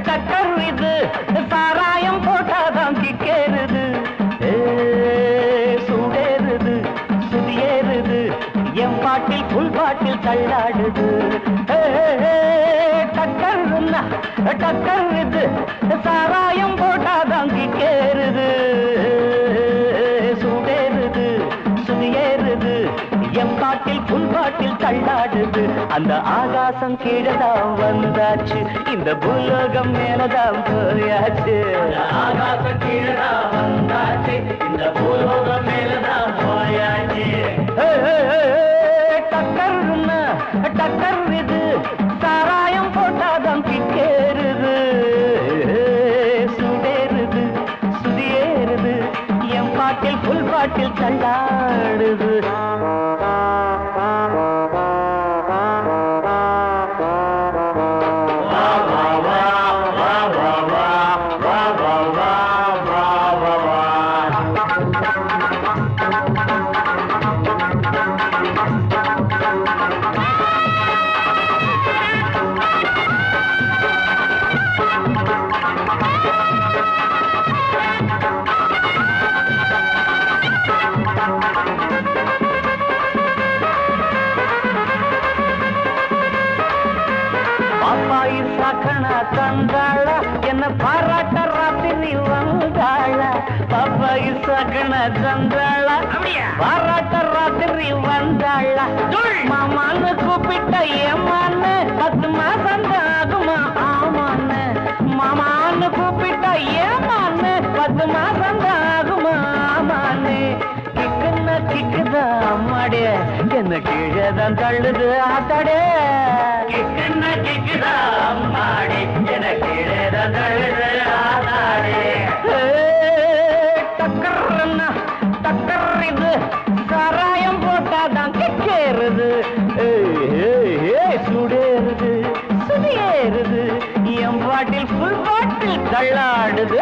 டக்கர் இது சாராயம் போட்டாதான் கிக்கேறுது சூடேறுது சுதியேறுது என் பாட்டில் புல் பாட்டில் தள்ளாடுது டக்கர் இது சாராயம் போட்டாதான் கிக்கேறுது சூடேறுது சுதியேறுது என் பாட்டில் புல் பாட்டில் தள்ளாடுது அந்த ஆகாசம் கீழதான் வந்தாச்சு இந்த பூலோகம் மேலதான் போயாச்சு ஆகாசம் கீழதான் வந்தாச்சு இந்த பூலோகம் மேலதான் போயாச்சு டக்கர் இது சாராயம் போட்டாதான் கிக்கேறுது சுடேறுது சுதியேறுது என் பாட்டில் புல் பாட்டில் தள்ளாடுது தந்தாள என்ன பாராட்ட ராத்திரி வந்தாள பாப்பாயி சகன தந்தாள பாராட்ட ராத்திரி வந்தாள மாமான்னு கூப்பிட்ட ஏமான்னு 10 மாசம் ஆகுமா ஆமான்னு மாமான்னு கூப்பிட்ட ஏமான்னு 10 மாசம் ஆகுமா ஆமான்னு கிக்குன்னா கிக்குதா அம்மாடே என்ன கீழேதான் தள்ளுது ஆத்தாடே கிக்குன்னா கிக்குதா அம்மாடே என்ன கீழேதான் தள்ளுது ஆத்தாடே டக்கர் இது சாராயம் போட்டாதான் கிக்கேறுது சுடேறுது சுதியேறுது என் பாட்டில் புல் பாட்டில் தள்ளாடுது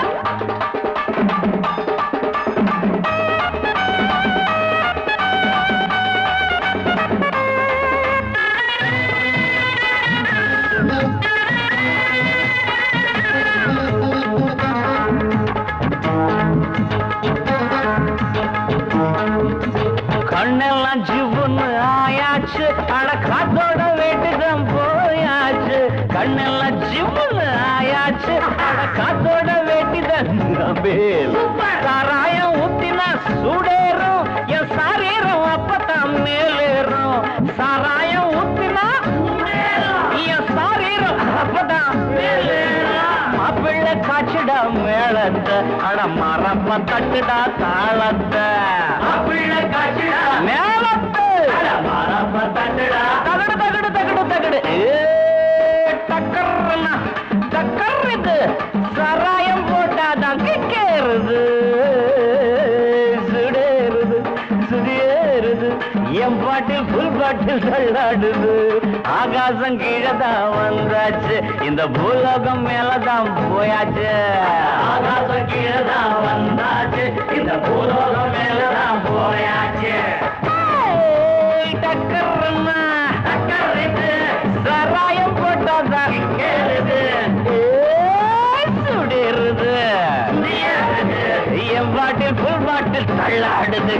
கண்ணெல்லாம் ஜிவ்வுன்னு ஆயாச்சு அட காத்தோட வேட்டுதான் போயாச்சு கண்ணெல்லாம் ஜிவ்வுன்னு ஆயாச்சு அட காத்தோட வேட்டுதான் சாராயம் ஊத்தினா சூடேறும் என் சாரீரம் அப்பதான் மேலேறும் சாராயம் ஊத்தினா என் சாரீரம் அப்பதான் மேலேறும் மாப்பிள்ளை காய்ச்சிடா மேளத்தை அட மரப்ப தட்டுடா தாளத்தை மாப்பிள்ளை காய்ச்சிடா மேளத்தை அட மரப்ப தட்டுடா தகடு தகடு தகடு தகடு டக்கர் இது சாராயம் போட்டாதான் கிக்கேறுது சுடேறுது சுதியேறுது என் பாட்டில் புல் பாட்டில் தள்ளாடுது ஆகா ஆகாசம் கீழதான் வந்தாச்சு இந்த பூலோகம் மேலதான் போயாச்சு ஆகாசம் கீழதான் வந்தாச்சு இந்த பூலோகம் மேலதான் போயாச்சு டக்கர்னா டக்கருக்கு சராயம் போட்டாதான் கேளுது சுடிருது என் பாட்டில் புல் பாட்டில் தள்ளாடுது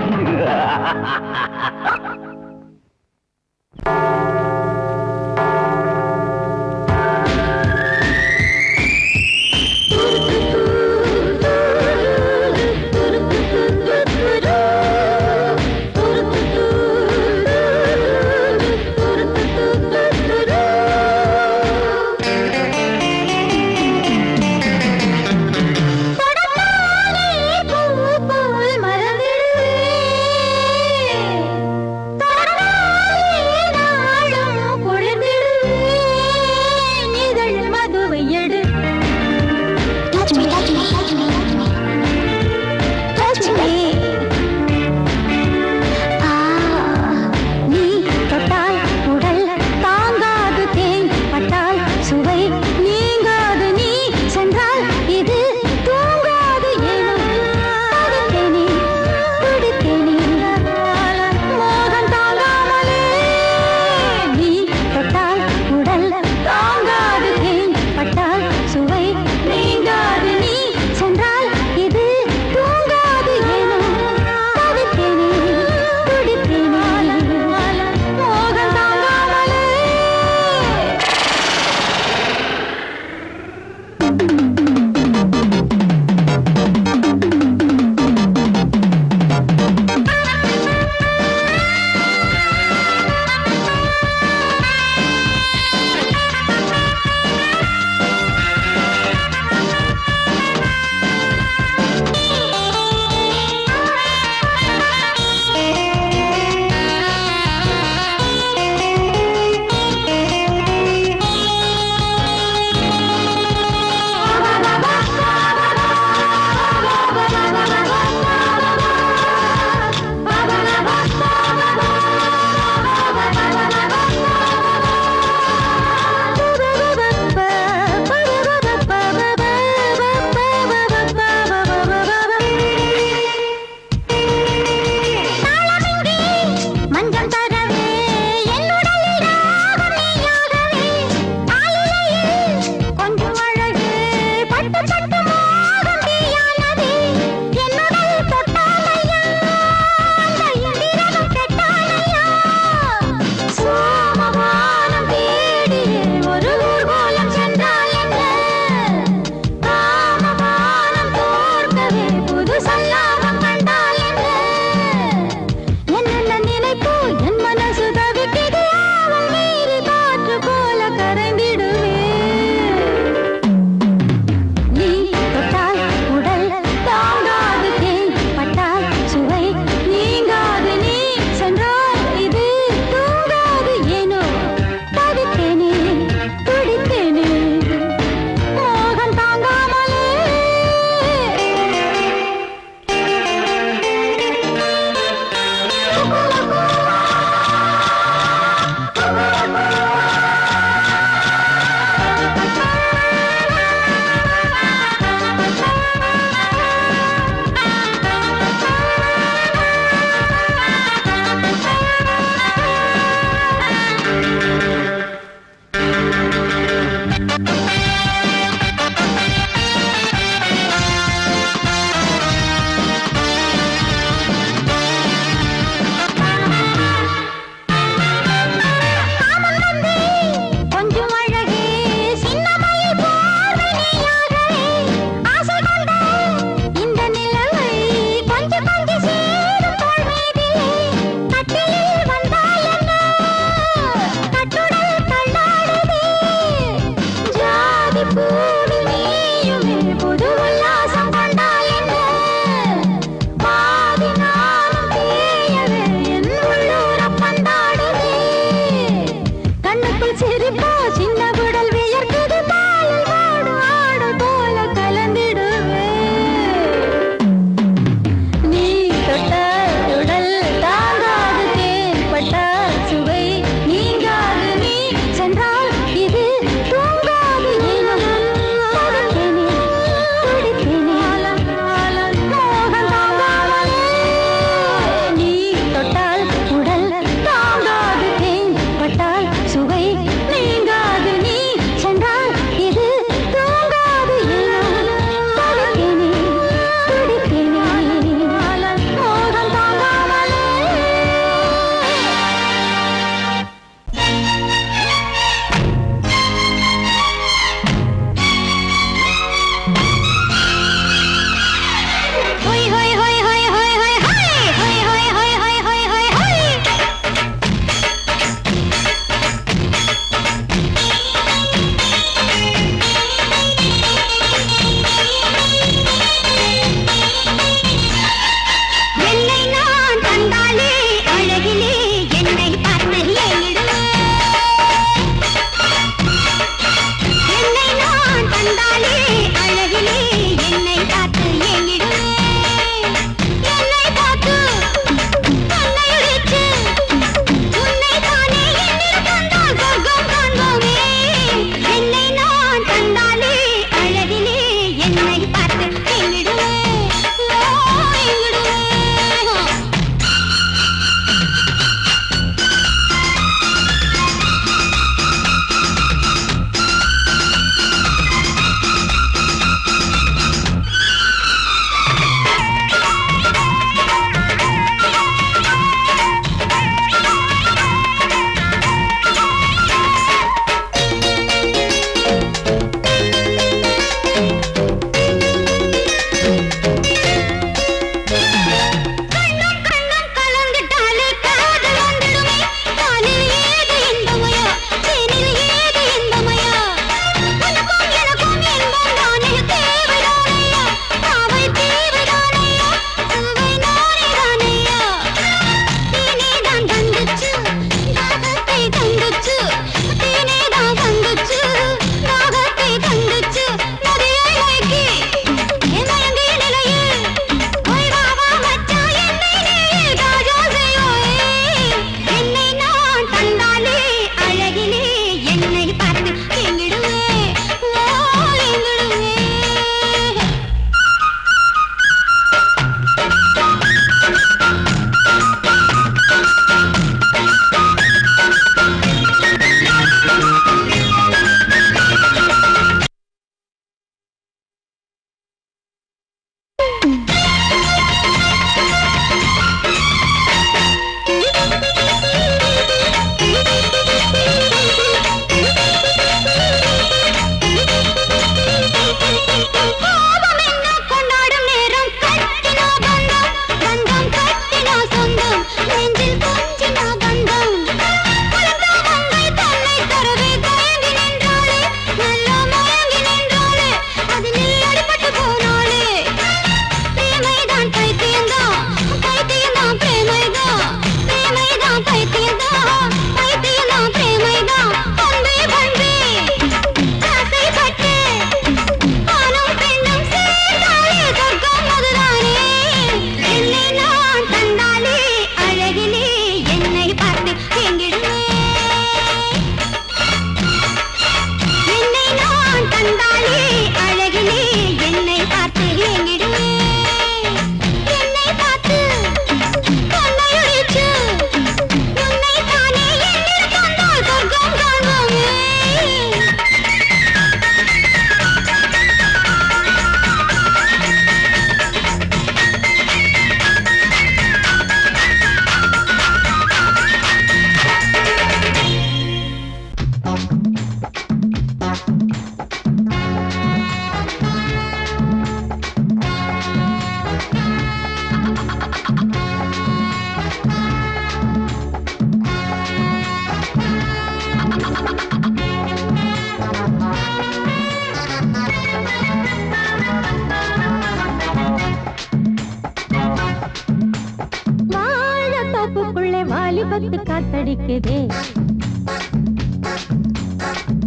வாலிபத்து காத்தடிக்குதே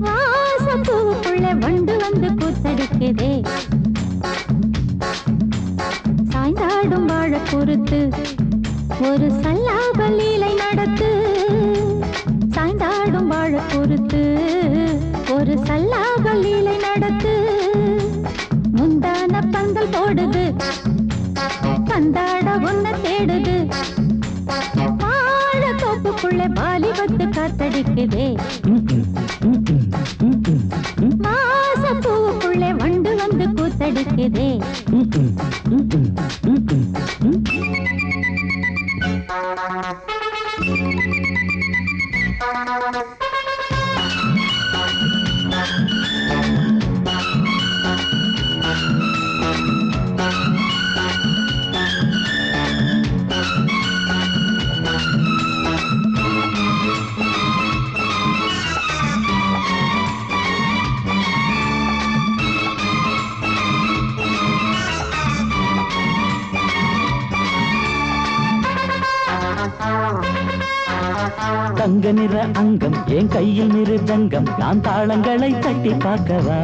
வாசப்பூவுக்குள்ள வண்டு வந்து கூத்தடிக்குதே சாய்ந்தாடும் வாழ பொறுத்து ஒரு சல்லாப லீலை நடத்து சாய்ந்தாடும் வாழ பொறுத்து ஒரு சல்லாப லீலை நடத்து முந்தான பந்தல் போடுது பந்தாட ஒன்ன தேடுது வாழ தோப்புக்குள்ள வாலிபத்து காத்தடிக்குதே மாசப்பூவுக்குள்ள வண்டு வந்து கூத்தடிக்குதே தங்க நிற அங்கம் என் கையில் மிருதங்கம் நான் தாளங்களை தட்டி பார்க்கவா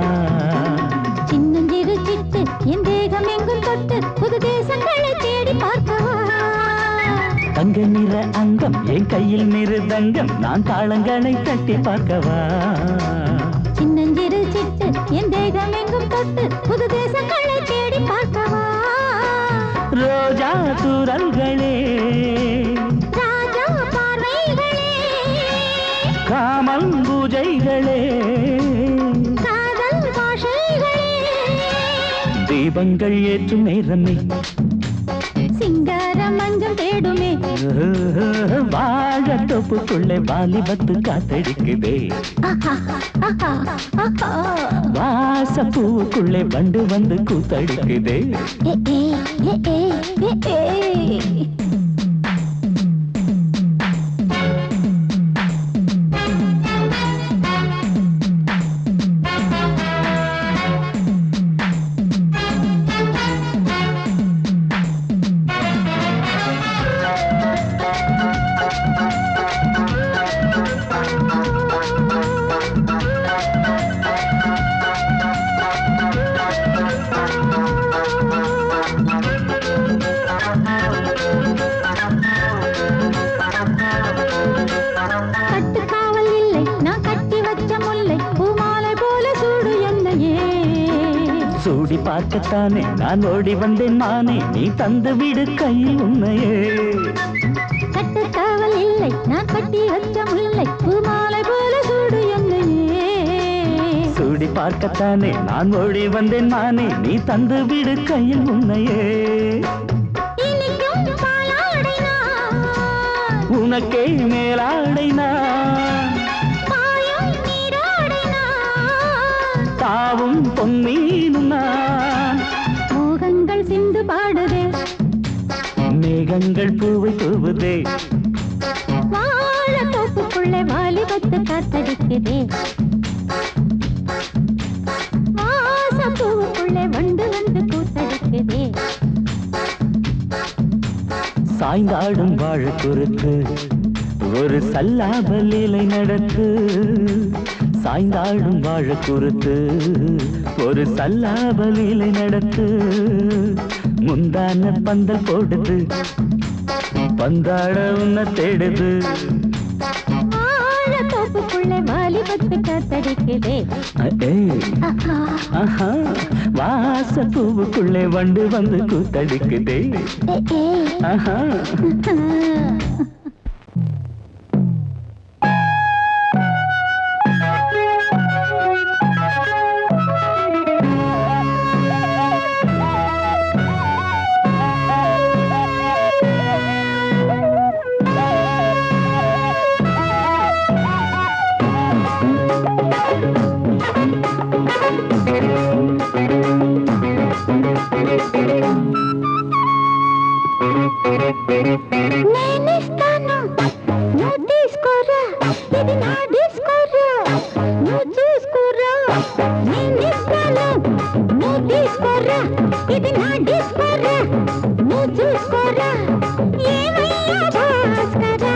சின்னஞ்சிறு சிட்டு என் தேகம் எங்கும் தொட்டு புது தேசங்களை தேடி பார்க்கவா தங்க நிற அங்கம் என் கையில் மிருதங்கம் நான் தாளங்களை தட்டி பார்க்கவா சின்னஞ்சிறு சிட்டு என் தேகம் எங்கும் தொட்டு புது தேசங்களை தேடி பார்க்கவா ரோஜா தூரல்களே ராஜா பார்வைகளே காமல் பூஜைகளே காதல் பாஷைகளே தீபங்கள் ஏற்றும் நேரமே சிங்கார மஞ்சள் தேடுமே வாழ தொப்புக்குள்ளே வாலிபத்து காத்தடிக்குதே வாசப்பூவுக்குள்ளே வண்டு வந்து கூத்தடிக்குதே கட்டுக்காவல் இல்லை நான் கட்டி வச்ச முல்லை பூமாலை போல சூடு என்னையே சூடி பார்க்கத்தானே நான் ஓடி வந்தேன் நானே நீ தந்து விடு கையில் உண்மையே கட்டுக்காவல் இல்லை நான் கட்டி வச்ச முல்லை பூமாலை போல சூடு என்னையே சூடி பார்க்கத்தானே நான் ஓடி வந்தேன் நானே நீ தந்து விடு கையில் உண்மையே இனிக்கும் பாலாடை நான் உனக்கே மேலாடை நான் பாயும் நீராடை நான் தாவும் பொன்னீனும் நான் மோகங்கள் சிந்து பாடுதே மேகங்கள் பூவை தூவுதே வாழ தோப்புக்குள்ளே வாலிபத்து காத்தடிக்குதே வாசப்பூவுக்குள்ளே வண்டு வந்து கூத்தடிக்குதே சாய்ந்தாடும் வாழ குறுக்கு ஒரு சல்லாப லீலை நடத்து சாய்ந்தாடும் வாழ குறுத்து ஒரு சல்லாப லீலை நடத்து முந்தான பந்தல் போடுது பந்தாட உன்ன தேடுது வாழ தோப்புக்குள்ளே வாலிபத்து காத்தடிக்குதே வாசப்பூவுக்குள்ளே வண்டு வந்து கூத்தடிக்குதே ஆஹா నేనిస్తాను నువ్వు తీసుకోరా ఇది నా డిస్కోరా నువ్వు చూసుకోరా నేనిస్తాను నువ్వు తీసుకోరా ఇది నా డిస్కోరా నువ్వు చూసుకోరా ఏమయ్యా భాస్కరా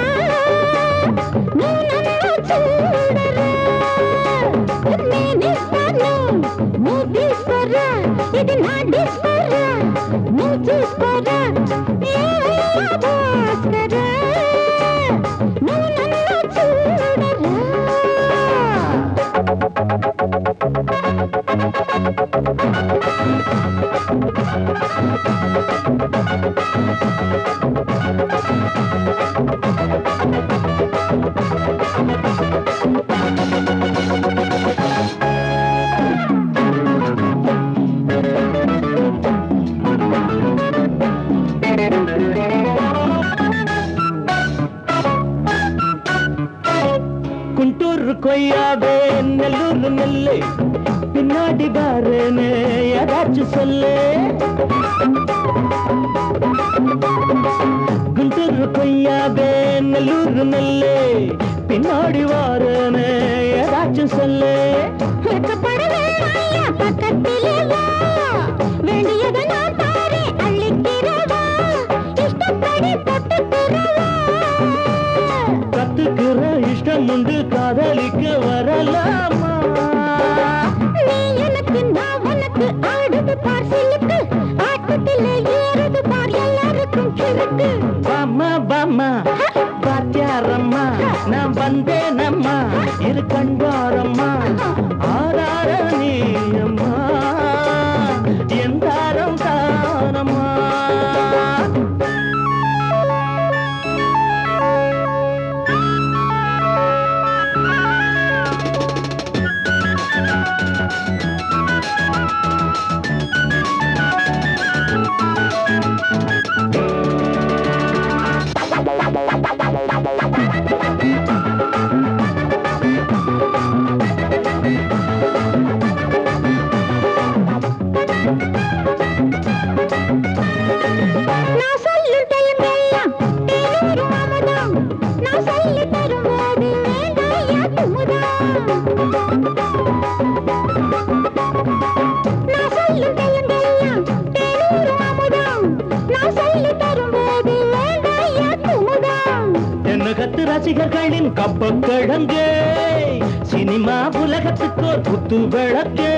ఇది నా డిస్కరా నువ్వు చూసుకోరా భాస్కరా నువ్వు నన్ను చూడరా குண்டூர் கொய்யாவே நெல்லூர் நெல்லை பின்னாடி பாருன்னு ஏதாச்சும் சொல்லு குண்டூர் கொய்யாவே நெல்லூர் நெல்லை பின்னாடி வாருன்னு ஏதாச்சும் சொல்லு வெட்கப்படவே ஐயா பக்கத்திலே வா வேண்டியதை நான் தாரேன் அள்ளிக்கிறவா இஷ்டப்படி தொட்டுக்கிறவா கத்துக்கிற இஷ்டம் உண்டு காதலிக்க வரலாமா நீ எனக்கு நான் உனக்கு ஆடுது பார் சிலுக்கு ஆட்டத்திலே ஏறுது பார் எல்லாருக்கும் கிறுக்கு பாமா பாமா பாத்தியாரம்மா நான் வந்தேனம்மா இரு கண்டாரம்மா ஆதார நீயம்மா எந்தாரம் தானம்மா நான் சொல்லும் டைமெல்லாம் தேனூரும் அமுதம் நான் சொல்லி தரும்போது வேண்டாயா குமுதம் நான் சொல்லும் டைமெல்லாம் தேனூரும் அமுதம் நான் சொல்லி தரும்போது வேண்டாயா குமுதம் என்ன கத்து ரசிகர்களின் கப்ப கிழங்கே சினிமா உலகத்துக்கு ஒரு புத்து விளக்கே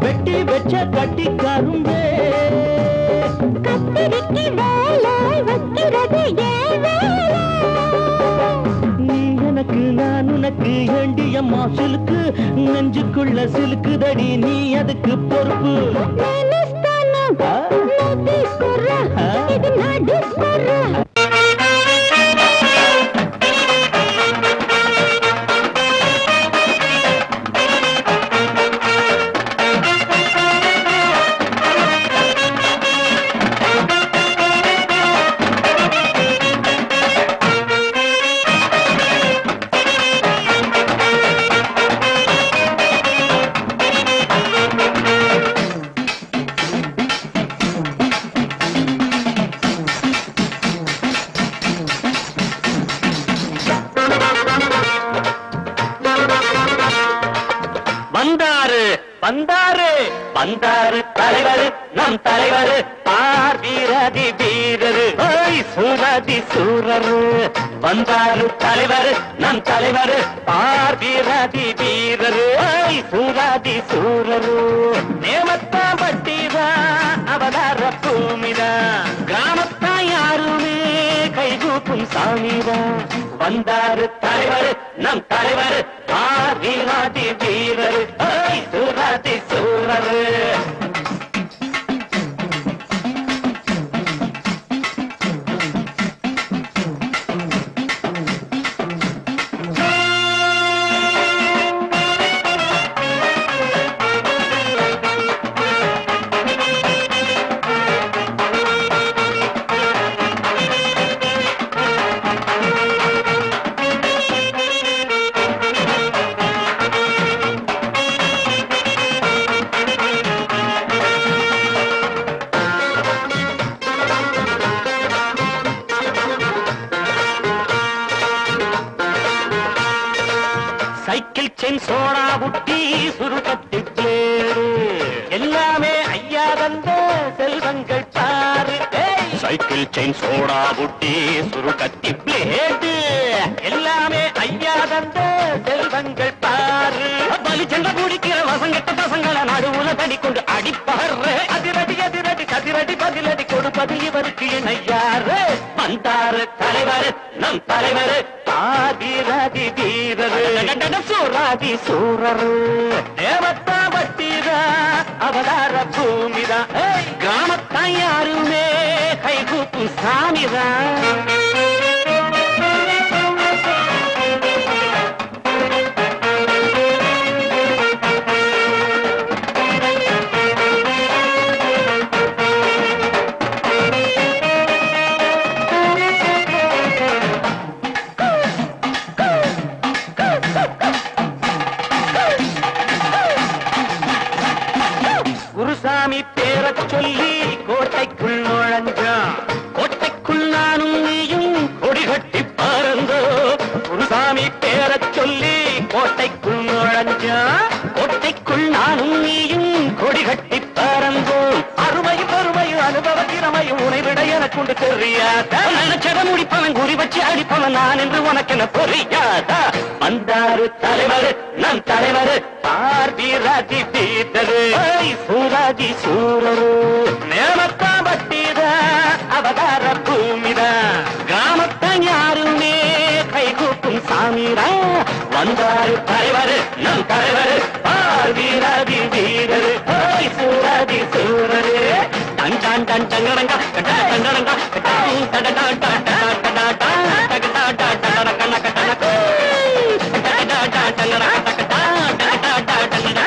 வெட்டி வச்ச கட்டி கரும்பே கத்திரிக்கு வேலை வைக்கிறது ஏன் வேலை நீ எனக்கு நான் உனக்கு ஏண்டியம்மா சிலுக்கு நெஞ்சுக்குள்ள சிலுக்குதடி நீ அதுக்கு பொறுப்பு నేనిస్తాను నువ్వు తీసుకోరా ఇది నా డిస్కోరా வந்தாரு வந்தாரு வந்தாரு தலைவர் நம் தலைவர் பார் வீரதி வீரரு ஓய் சூரதி சூரரு வந்தாரு தலைவர் நம் தலைவர் பார் வீரதி வீரரு ஓய் சூரதி சூரரு நேமத்தா பட்டிதா அவதார பூமிதா கிராமத்தா யாருமே கைகூப்பும் சாமிதா வந்தாரு தலைவர் நம் தலைவர் பார் வீராதி வீரரு ஓய் சூரதி சூரரு சைக்கிள் செயின் சோடா புட்டி சுருக்கத்தி பிளேடு எல்லாமே ஐயா தந்த செல்வங்கள் பாரு சைக்கிள் செயின் சோடா புட்டி சுருக்கத்தி பிளேடு எல்லாமே ஐயா தந்த செல்வங்கள் பாரு பலி சென்ற குடிக்கிற வசங்கட்ட பசங்களை நடுவுல தடி கொண்டு அடிப்பாரு இருப்பது இவருக்கு என்ன யாரு வந்தாரு தலைவர் நம் தலைவர் ஆதிராதி வீரரு சூராதி சூரரு தேவத்தா வட்டிதா அவதார பூமிதா கிராமத்தான் யாருமே கைகூப்பு சாமிதான் குருசாமி பேரச் சொல்லி கோட்டைக்குள் நுழைஞ்சான் கோட்டைக்குள் நானும் நீயும் கொடி கட்டி பாருங்க குருசாமி பேரச் சொல்லி கோட்டைக்குள் நுழைஞ்சான் கோட்டைக்குள் நானும் நீயும் கொடி கட்டி பாருங்கோம் அருமையும் பெருமையும் அனுபவ திறமையும் உனைவிட எனக்குண்டு தெரியாதா நினைச்சத முடிப்பவன் குறி வச்சு அடிப்பவன் நான் என்று உனக்கு என்ன புரியாதா வந்தாரு தலைவர் நம் தலைவர் பார்வீராதி தீர்த்தரு சூராதி சூரரு நேமத்தா பட்டித அவதார பூமித கிராமத்தான் யாருமே கைகூப்பும் சாமிரா வந்தாரு தலைவர் நம் தலைவர் பார்வீராதி வீரரு சூராதி சூரரு டன் டன் டன் டங்கடங்கா கட்டா டங்கடங்கா கட்டா டடடா டடடா டடடா டகடா டடடா கண்ண கட்டனக்கு டடடா டங்கடா டகடா டடடா டடடா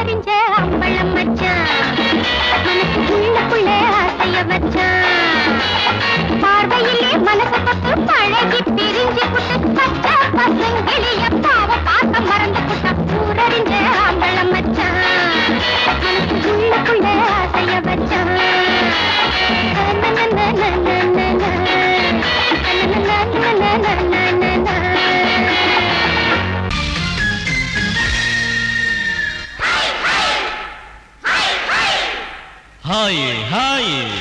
ஊரறிஞ்ச அம்பளம் மச்சான் மனசு உள்ளுக்குள்ளே ஆசைய வச்சான் பார்வையிலே மனசு பத்து பழகி பிரிஞ்சு புட்டு பச்சை பசங்களிய பாவ பார்க்க மறந்து புட்ட ஊரறிஞ்ச அம்பளம் மச்சான் மனசு உள்ளுக்குள்ளே ஆசைய வச்சான் हाय हाय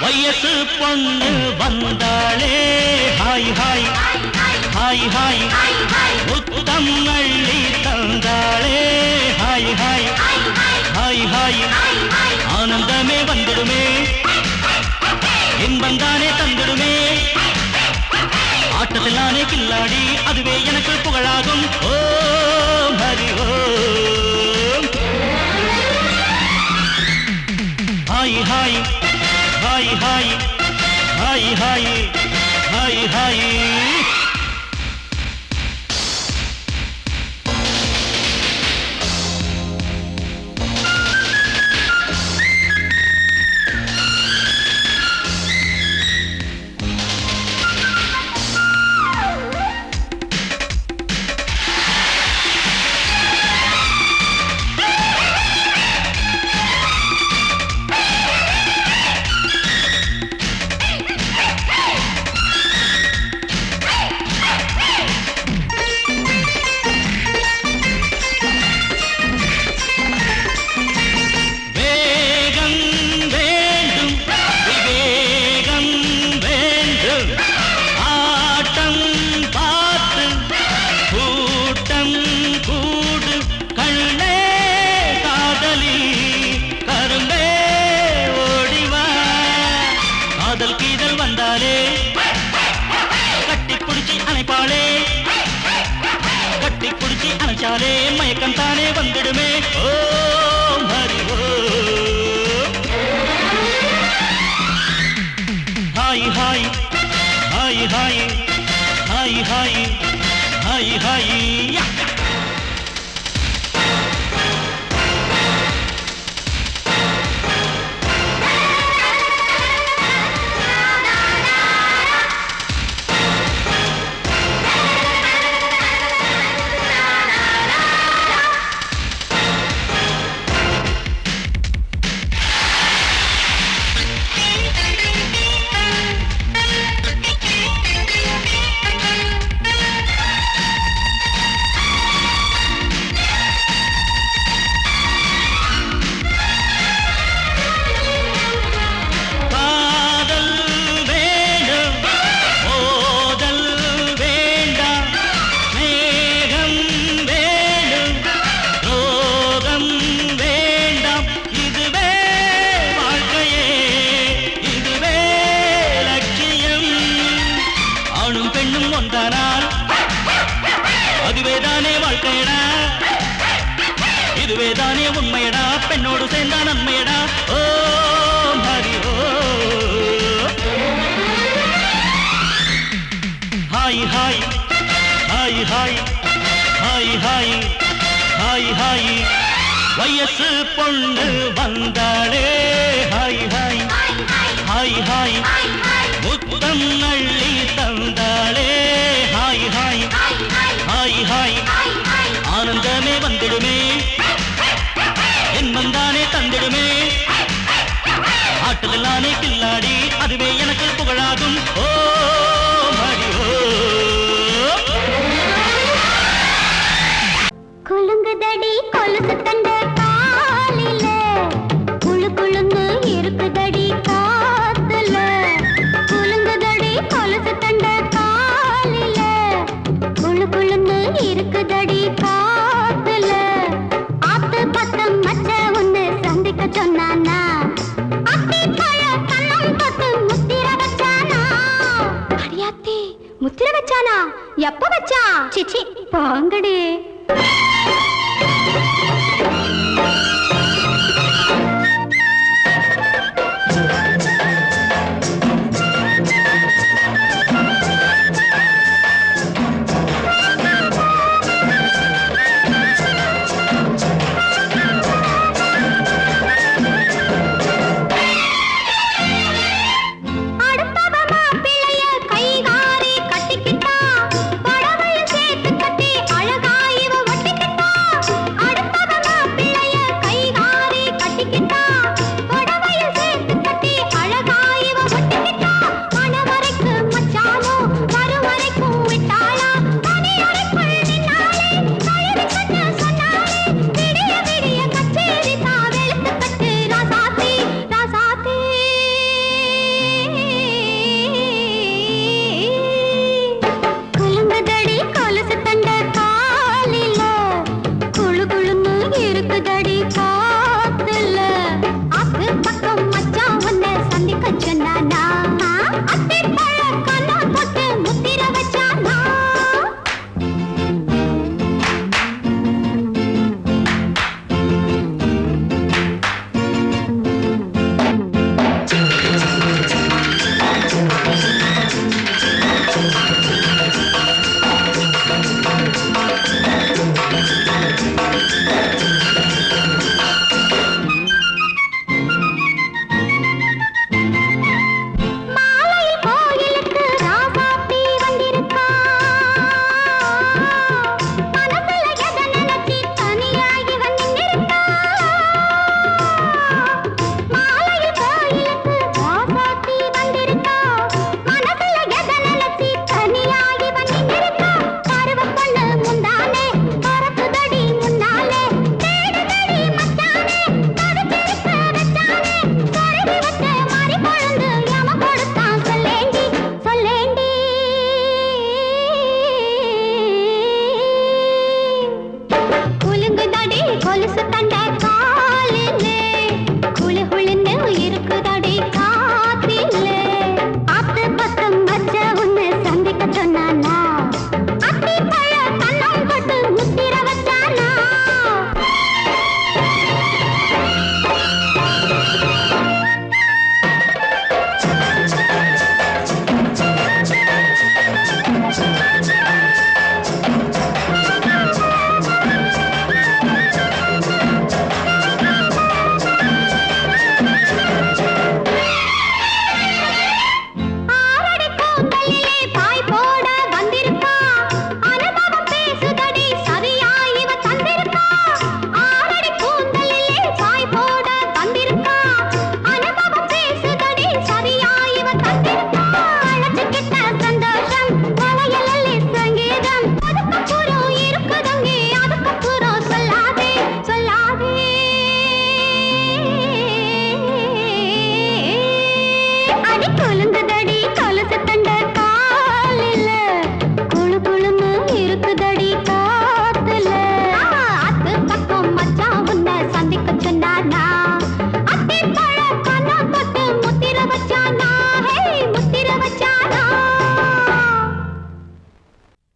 வயசு பொண்ணு வந்தாளே ஹாய் ஹாய் ஹாய் ஹாய் முத்தம் அள்ளி தந்தாளே ஹாய் ஹாய் ஹாய் ஹாய் ஆனந்தமே வந்துடுமே இன்பம் தானே தந்துடுமே ஆட்டத்தில் நானே கில்லாடி அதுவே எனக்கு புகழாகும் ஓம் ஹரி ஓம் ஹாய் ஹாய் हाय हाय हाय हाय हाय हाय அணைச்சாலே மயக்கம் தானே வந்துடுமே ஓம் ஹரி ஓம் ஹாய் ஹாய் ஹாய் ஹாய் ஹாய் ஹாய் ஹாய் ஹாய் இதுவேதானே உண்மையடா பெண்ணோடு சேர்ந்தா நன்மையடா ஓம் ஹரி ஓம் ஹாய் ஹாய் ஹாய் ஹாய் ஹாய் ஹாய் ஹாய் ஹாய் வயசு பொண்ணு வந்தாளே ஹாய் ஹாய் ஹாய் ஹாய் முத்தம் அள்ளி தந்தாளே ஹாய் ஹாய் ஹாய் ஹாய் ஆனந்தமே வந்துடுமே இன்பம் தானே தந்திடுமே ஆட்டத்தில் நானே கில்லாடி அதுவே எனக்கு புகழாகும் ஓம் ஹரி ஓம் குலுங்குதடி கொலுசு தண்ட காலில குளு குளுந்து இருக்குதடி காத்துல குலுங்குதடி கொலுசு தண்ட காலில குளு குளுந்து இருக்குதடி காத்துல வச்சானா? எப்ப வச்சா? சிச்சி போங்கடி.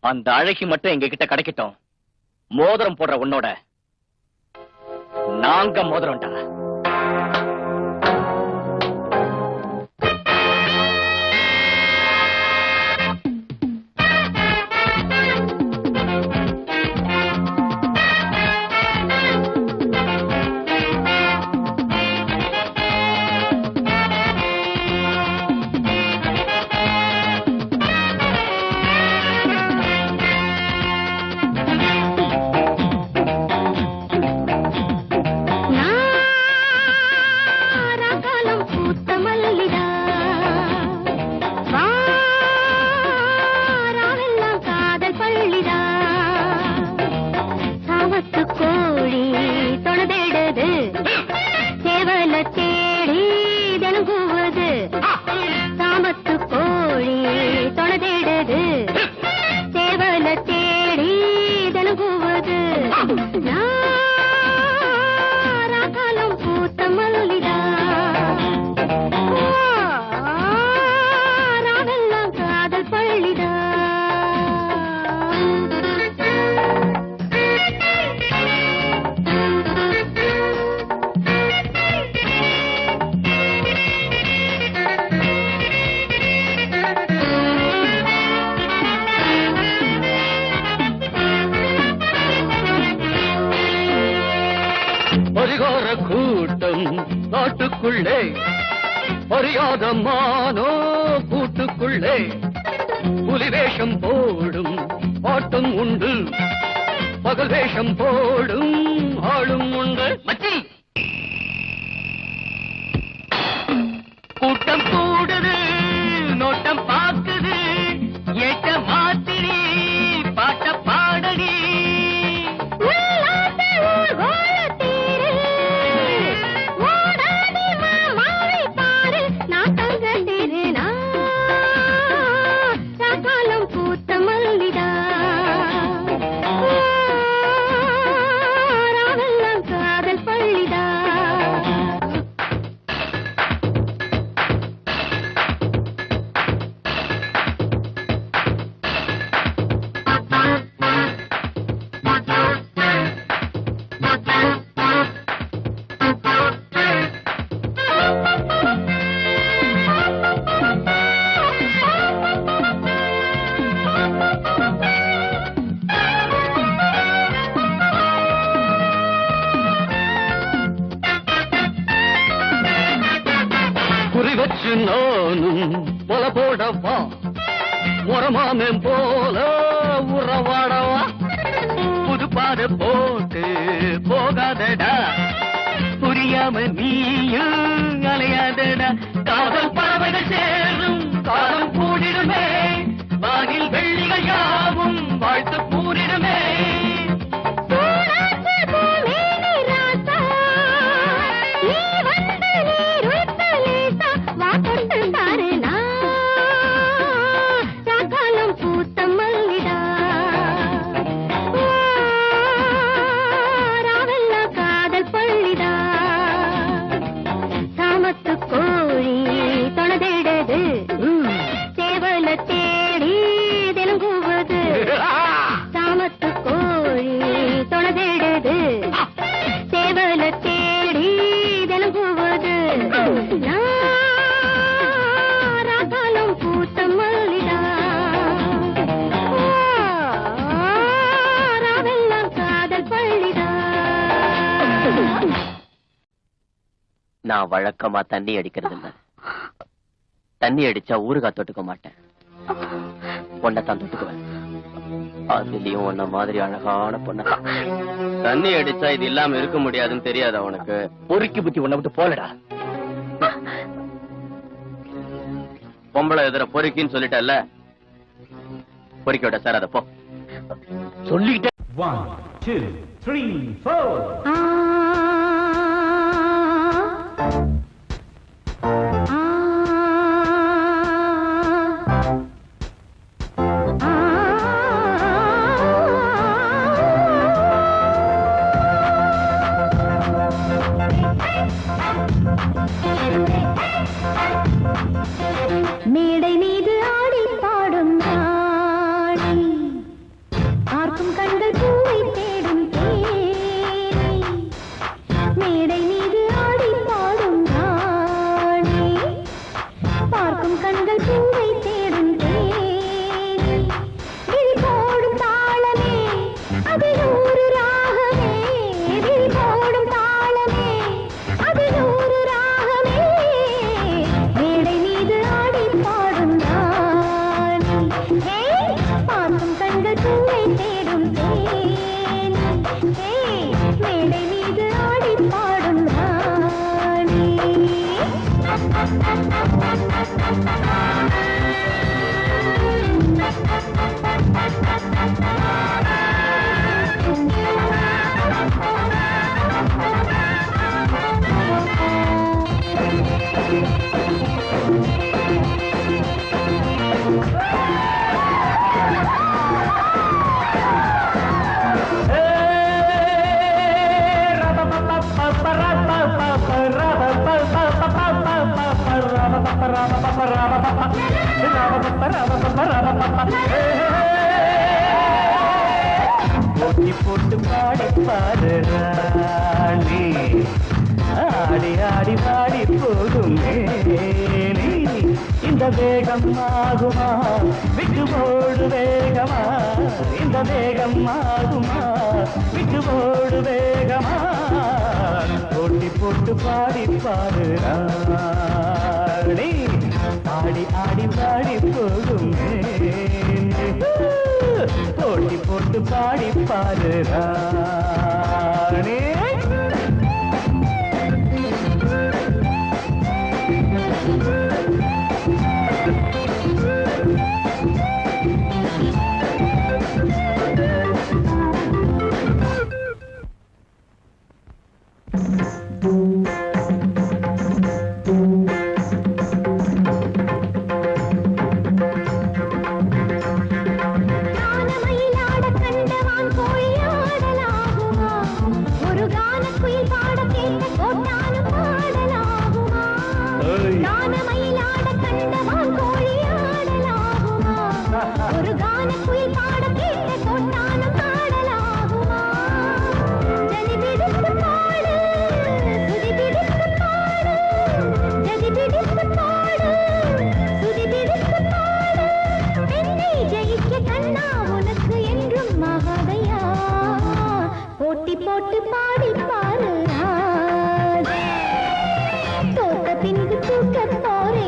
அந்த அழகி மட்டும் எங்க கிட்ட கிடைக்கட்டும். மோதிரம் போடுற உன்னோட நாங்க மோதிரம்டா. அதிகார கூட்டம் நாட்டுக்குள்ளே அறியாத மானோ கூட்டுக்குள்ளே புலிவேஷம் போடும் ஆட்டம் உண்டு பகல் வேஷம் போடும் ஆளும் உண்டு மச்சி கூட்டம் கூடுது நோட்டம் பாக்குது ஏட்ட மாத்திரி பாட்ட பாடடி குறிவச்சு நானும் போல போடவா முறமாமன் போல உறவாடவா புதுப்பாத போட்டு போகாதடா புரியாம நீயும் அலையாதடா காதல் பறவைகள் சேரும் காலம் கூடிடுமே வானில் வெள்ளிகள் யாவும் வாழ்த்து கூறிடுமே நான் வழக்கமா தண்ணி அடிக்கிறது இல்ல. தண்ணி அடிச்சா ஊறுகாய் தொட்டுக்க மாட்டேன். பொண்ணத்தான் தொட்டுக்குவேன். அதுலயும் உன்ன மாதிரி அழகான பொண்ண தண்ணி அடிச்சா இது இல்லாம இருக்க முடியாதுன்னு தெரியாதா உனக்கு? பொறுக்கி புத்தி உன்னை விட்டு போலடா. பொம்பளை எதிர பொறுக்கின்னு சொல்லிட்டல்ல, பொறுக்கி விட சார். அத போ சொல்லிக்கிட்டே 1 2 3 4 மேடை மீது ஆடி பாடும் ராணி, பார்க்கும் கண்கள் பூவை தேடும் தேனி. மேடை மீது ஆடி பாடும் ராணி, பார்க்கும் கண்கள் பூவை தேடும் தேனி. விழி போடும் தாளமே அது நூறு ராகமே, விழி போடும் தாளமே அது நூறு ராகமே. மேடை மீது ஆடி பாடும் ராணி, பார்க்கும் கண்கள் பூவை தேடும் தேனி. மேடை மீது ஆடி பாடும் ராணி. போட்டி போட்டு பாடி பாரு ராணி, ஆடி ஆடி பாடி போகும் மேனி. இந்த வேகம் ஆகுமா விட்டு போடு வேகமா, இந்த வேகம் ஆகுமா விட்டு போடு வேகமா. போட்டி போட்டு பாடி பாரு ராணி ஆடி ஆடி பாடி போகும் போட்டி போட்டு பாடி பாரு ராணி கானமயிலாட கண்டவான் கோழியாடலாகுமா ஒரு கானக்குயில் பாட கேட்ட கோட்டானும் பாடலாகுமா கானமயிலாட கண்டவான் கோழியாடலாகுமா ஒரு கானக்குயில் பாட கேட்ட கோட்டானும் பாடலாகுமா ஜதி பிடித்து பாடு சுதி பிடித்து பாடு ஜதி பிடித்து பாடு சுதி பிடித்து பாடு பெண்ணை ஜெயிக்க கண்ணா உனக்கு என்றும் மகாதையா போட்டி போட்டு பாடி பாரு தோட்ட பின்பு தூக்க போரே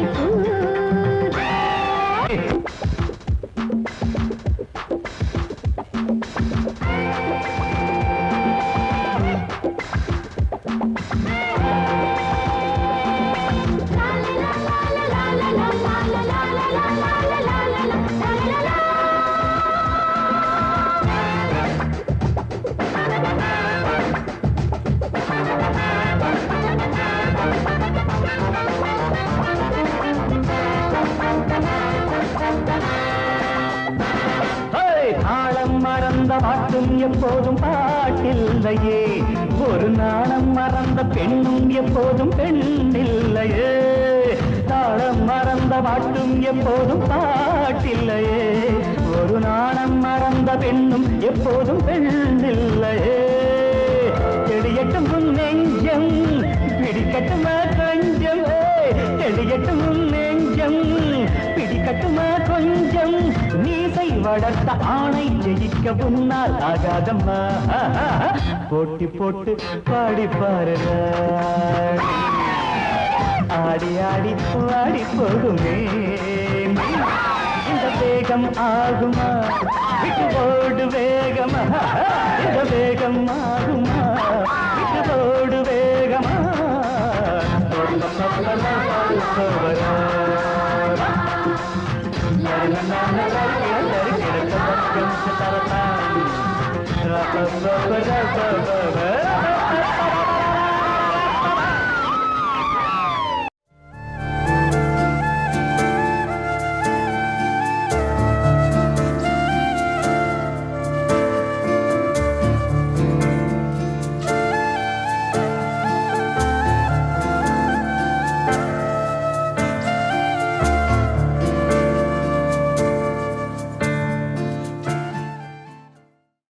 தாளம் மறந்த பாட்டும் எப்போதும் பாட்டில்லையே ஒரு நாணம் மறந்த பெண்ணும் எப்போதும் பெண்ணில்லையே தாளம் மறந்த பாட்டும் எப்போதும் பாட்டில்லையே ஒரு நாணம் மறந்த பெண்ணும் எப்போதும் பெண்ணில்லையே செடியட்டும் உன் நெஞ்சம் பிடிக்கட்டுமா கொஞ்சம் செடியட்டும் உன் நெஞ்சம் பிடிக்கட்டுமா கொஞ்சம் நீசை வளர்த்த ஆணை ஜெயிக்க உன்னால் ஆகாதம்மா போட்டி போட்டு பாடி பாரு ஆடி ஆடி பாடி போகுமே இந்த வேகம் ஆகுமா விட்டு போடு வேகமா இந்த வேகம் ஆகுமா விட்டு போடு வேகமா la la la la